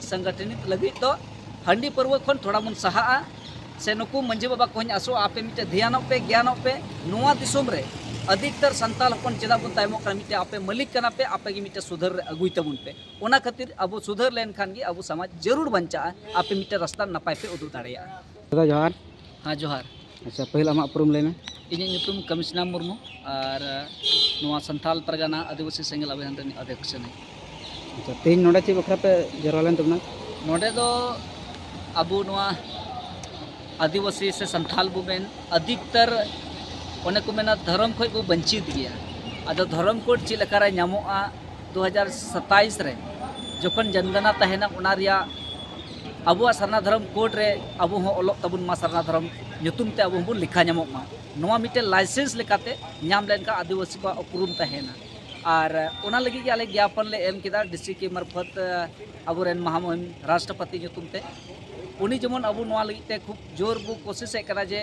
संगठनित लगी तो हंडी पर्व खन थोड़ा मन सहा से नुकु मंझी बाबा को आसो आपे मिटे ध्यान पे ज्ञान पे नुआ दिसोम रे अधिकतर संताल हपन चेदा बन तायमो कना मिटे आपे मलिक कना पे आपे मिटे सुधर अगुई तबुन पे ओना खातिर अब सुधर लेन खान गी अब समाज जरूर बंचा आपे मिटे रास्ता नपाय पे उदु दाड़िया। दादा जोहार। हाँ जोहार। अच्छा पहले आमा उपरुम लेना। इᱧ ᱧᱩᱛᱩᱢ कमिश्नर मुर्मू और नुआ संथाल परगना आदिवासी सेंगल अभियान रन अध्यक्ष ने। अच्छा तेज नोडे चे बखरा पे जरवा लेन तबना नोडे दो अबु नुआ आदिवासी से संथाल बुबेन अधिकतर ओने को मेना धर्म खोज बो वंचित गया आदो धर्म कोड चे लकारा ᱧᱟᱢᱚᱜᱼᱟ 2027 रे जखन जनगणना तहेना ओना रिया अबुआ सरना धर्म कोड रे अबु हो ओलोक तबुन मा सरना धर्म ᱧᱩᱛᱩᱢ ते अबु बु लिखा ᱧᱟᱢᱚᱜ मा नोआ मिटे लाइसेंस लेकाते ᱧᱟᱢ लेन का आदिवासी को उपरुम तहेना और ओना लगी के आले ज्ञापन ले एम किदा डीसी के मार्फत अबुरेन महामहिम राष्ट्रपति ᱧᱩᱛᱩᱢ ते उनी जेमन अबु नोआ लगी ते खूब जोर बु कोशिश करा जे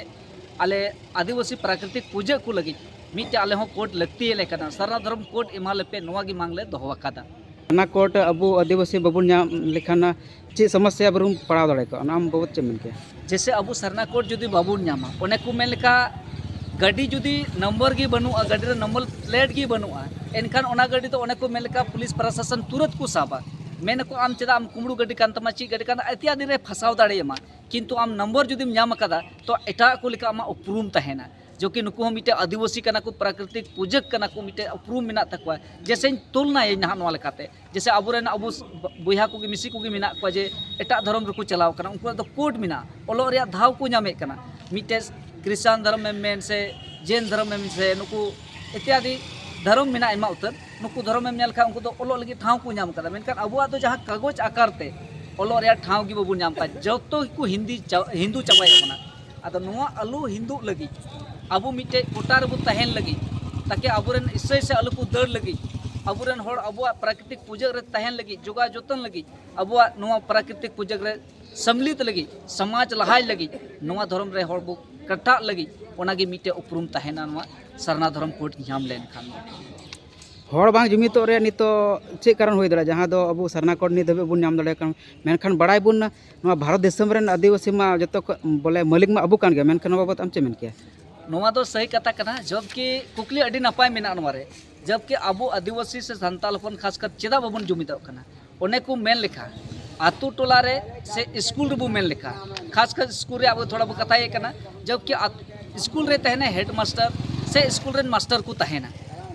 आले आदिवासी प्राकृतिक पूजा को लगी मिटे आले हो कोड लगती है लेकना सरना धर्म कोड इमाले पे नोआ गी मांगले दोहवा कादा ना कोट अबु आदिवासी बबुन ᱧᱟᱢ लेखाना चे समस्या बरुम पड़ाव दड़े को नाम बहुत चे मिनके जैसे अबु सरना कोड जुदी बाबुन ᱧᱟᱢᱟ ओने को मेन लेका गाड़ी जुदी नंबर गी बनुआ गाड़ी रे नंबर प्लेट गी बनुआ एनखान ओना गाड़ी तो ओने को मेन लेका पुलिस प्रशासन तुरंत को साबा मेन को आम चेदा आम कुमड़ू गाड़ी कान तमा ची गाड़ी कान इत्यादि रे फसाव दाड़ेमा किंतु आम नंबर जुदीम ᱧᱟᱢ कदा तो एटा को लेका आमा उपरुम तहेना जो कि नुकु हम मिटे आदिवासी कना को प्राकृतिक पूजक कना को मिटे उपरुम मिना तकवा जैसे तुलना ये नहा नोआ लेकाते जैसे अबुरेन अबु बुया को मिसी को मिना को जे एटा धर्म रको चलाव कना उनको तो कोड मिना ओलो रे धाव को ᱧᱟᱢᱮ कना मिटे क्रिश्चियन धर्म में मेन से जैन धर्म में से नुकु इत्यादि धर्म मिना एमा उतर नुकु धर्म में नेल खा उनको तो ओलो लगी ठाव को ᱧᱟᱢ कदा मेनखान अबुआ तो जहां कागज आकार ते ओलो रे ठाव गी बबु ᱧᱟᱢ का जतो को हिंदू चाबाय बना आदो नोआ अलु हिंदू लगी अबु मिटे कोटार बु तहेन लगी ताकि अबुरेन इससे से अलु को दर लगी अबुरेन होड़ अबुआ प्राकृतिक पूजक रे तहेन लगी जोगा जोतन लगी अबुआ नोआ प्राकृतिक पूजक रे सम्मिलित लगी समाज लहाय लगी नोआ धर्म रे होड़ बु कट्टा लगी ओनागे मिटे उपरुम तहेना नोआ सरना धर्म कोड ᱧᱟᱢ लेन खान होड़ बांग जुमितो रे नितो चे कारण होय दड़ा जहां दो अबु सरना कोड नि दबे बुन ᱧᱟᱢ दड़े kan मेनखान बड़ाय बुन नोआ भारत देशम रेन आदिवासी मा जतो बोले मालिक मा अबु कान गे मेनखान बाबत आम चे मेन के नोआ तो सही कथा कना जबकि कुकली अडी नपाय मेना नोरे जबकि अबु आदिवासी से संताल हपन खासकर चेदा बाबन जुमितो कना ओने को मेन लेखा आतु टोला रे से स्कूल रे बु मेन लेखा खासकर स्कूल रे अब थोड़ा बु कथा ये कना जबकि स्कूल रे तहने हेड मास्टर से स्कूल रे मास्टर को तहना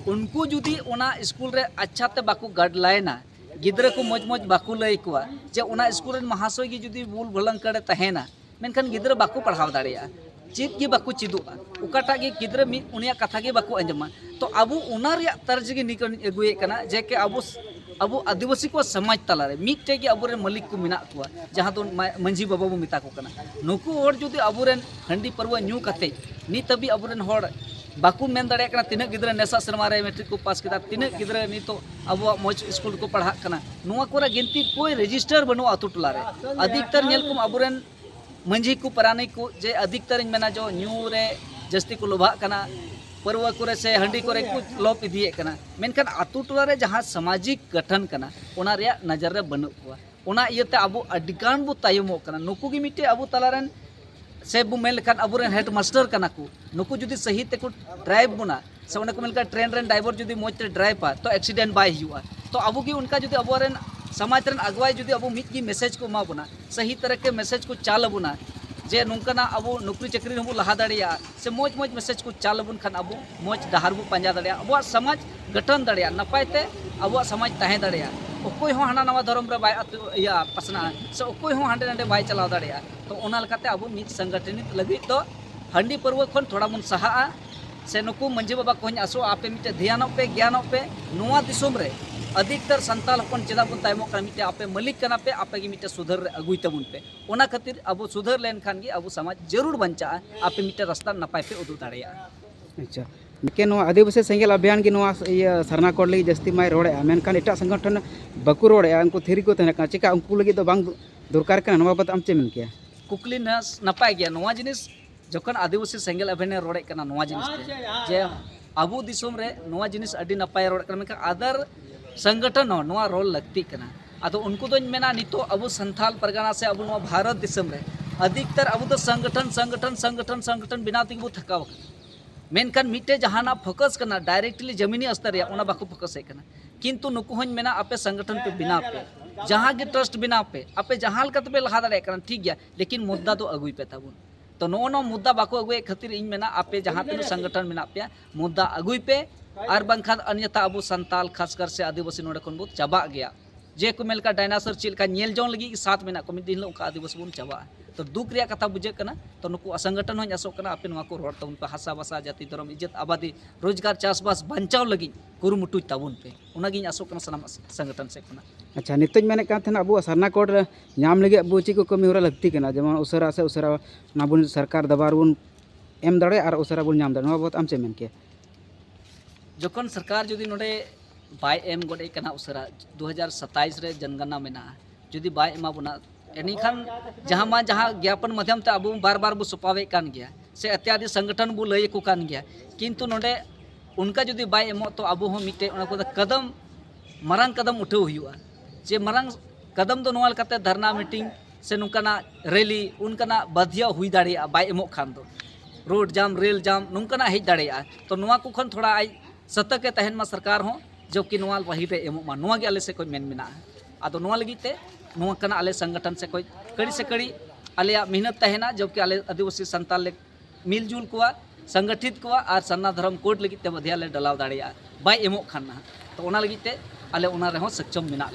उनको जुदी ओना स्कूल रे अच्छा ते बाकू गाइडलाइना गिद्रा को मज मज बाकू लय कुआ जे ओना स्कूल रे महाशय की जुदी भूल भलंग करे तहना मेनखान गिद्रा बाकू पढ़ाव दाड़िया चीज की बाकू चिदुआ उकाटा गे गिद्रा मी उनिया कथा गे बाकू अंजमा तो अबु उना रे तर्ज गे निकन एगुए कना जे के अबु आदिवासी को समाज तला रे मिटे गे अबुरे मालिक को मिना कुआ जहां तो मंझी बाबा बो मिता को कना नुकु होड़ जुदी अबुरेन हंडी परवा न्यू कते नी तभी अबुरेन होड़ बाकू मेन दाड़े कना तिना गिद्रा नेसा शर्मा रे मैट्रिक को पास किदा तिना गिद्रा नी तो अबु मौज स्कूल को पढ़ा कना नुआ कोरा गिनती कोई रजिस्टर बनो आतु टोला रे अधिकतर नेल को अबुरेन मंझी को परानी को जे अधिकतर मेना जो न्यू रे जस्ती को लोभा कना परवा करे से हंडी करे को लोप इदिए कना मेनखान आतु टोला रे जहां सामाजिक गठन कना ओना रे नजर रे बनु को ओना इयते अबु अडिगान बु तायमो कना नुकु गी मिटे अबु तलारन से बु मेन लेखान अबुरेन हेड मास्टर कना को नुकु जुदी सही ते को ड्राइव बुना से ओने को मेनका ट्रेन रेन ड्राइवर जुदी मोज ते ड्राइव पा तो एक्सीडेंट बाय हुआ तो अबु गी उनका जुदी अबुरेन समाज रेन अगुवाई जुदी अबु मिट की मैसेज को मा बुना सही तरह के मैसेज को चाल बुना जे नुकना अबु नौकरी चाकरी हम लहा दाड़िया से मौज मौज मैसेज को चाल बुन खान अबु मौज डहार बु पंजा दाड़िया अबु समाज गठन दाड़िया नपायते अबु समाज तहे दाड़िया ओकोय हो हाना नवा धर्म रे बाय या पसना से ओकोय हो हांडे नांडे बाय चलाव दाड़िया तो ओना लकाते अबु मिट संगठनित लगी तो हंडी पर्व खन थोड़ा मन सहा से नुकु मंझी बाबा को आसो आपे मिटे ध्यान पे ज्ञान पे नुआ दिसोम रे अधिकतर संताल हपन चेदा बन तायमो कना मिटे आपे मलिक कना पे आपे गी मिटे सुधर अगुई तबुन पे ओना खातिर अब सुधर लेन खान गी अब समाज जरूर बंचा आपे मिटे रास्ता नपाय पे उदु दाड़िया। अच्छा के नो आदिवासी सेंगल अभियान की नो ये सरना कोड लगी जस्ती माय रोड़े मेनखान एटा संगठन बकु रोड़े उनको थेरी को तहना का चिका उनको लगी तो बांग दरकार कना नवा बात आम चे मेन के कुकली नस नपाय गया नवा जिनिस जखन आदिवासी सेंगल अभियान रोड़े कना नवा जिनिस जे अबु दिसोम रे नवा जिनिस अडी नपाय रोड़े कना मेनखान अदर संगठन हो नवा रोल लगती कना अदो उनको तो मेना नितो अब संथाल परगना से अब भारत दिसम रे अधिकतर अब तो संगठन संगठन संगठन संगठन बिना तक थकाव मेनखान मिट्टे जहाना फोकस करना डायरेक्टली जमीनी स्तर या बाको फोकस करना किंतु नुकु हन मेना आपे संगठन पे बिना पे जहाँ के ट्रस्ट बिना पे आपे जहाँ पे लहा दाड़े ठीक गया लेकिन मुद्दा तो अगुई पे ताबुन तो नो मुद्दा बाको अगुए खातिर इन मेना आपे जहाँ तीन संगठन मेना पे मुद्दा अगुई पे और बंखान अन्यथा अब संताल खासकर से आदिवासी नोड़े खन बहुत चाबा गया जे को मेलका डायनासोर चलका नेल जोन लगी साथ में को मिद दिन उनका आदिवासी बन चाबा तो दुख रिया कथा बुझे कना तो नुकु संगठन हों आसोग कना आपे को रोड तबन पे हासा बासा जाति धर्म इज्जत आबादी रोजगार चाषबास बचाव लगी कुरुमुटु ताबन पे उनागी आसोग कना सनाम संगठन से कना अच्छा नित मेने अब सरना कोड नाम लगे अब ची को कमी होरा लगती कना जेमन उसरा से उसरा नाबुन सरकार दबार बुन एम दाड़े और उसरा बुन नाम दाड़े बहुत आम चे मेन के जखन सरकार जुदी नोडे बाय एम गोडे कना उसरा 2027 रे जनगणना मेना जुदी बाय एमा बुना एनिखान जहाँ मा जहाँ ज्ञापन माध्यम ते अब बार बार बो सपावे कान गया से इत्यादि संगठन बो लय को कान गया किंतु नोडे उनका जुदी बाय एमो तो अब हो मिटे उना को कदम मारंग कदम उठाव हुआ जे मारंग कदम दो नोवाल कते धरना मीटिंग से नुकना रैली उनकना बधिया हुई दाड़िया बाय एमो खान दो रोड जाम रेल जाम नुकना हेज दाड़िया तो नुआ को खन थोड़ा आई सतर्क तहन मा सरकार हो जबकि नुआ वही रे एमो मा नुआ गे आले से कोई मेन मेना आदो नुआ लगी ते नुआ कना आले संगठन से कड़ी आले मेहनत तहना जबकि आले आदिवासी संताल मिलजुल को संगठित को और सन्ना धर्म कोड लगी ते बधिया ले डलाव दाड़िया बाय एमो खान तो ओना लगी ते आले ओना रे हो सक्षम मेना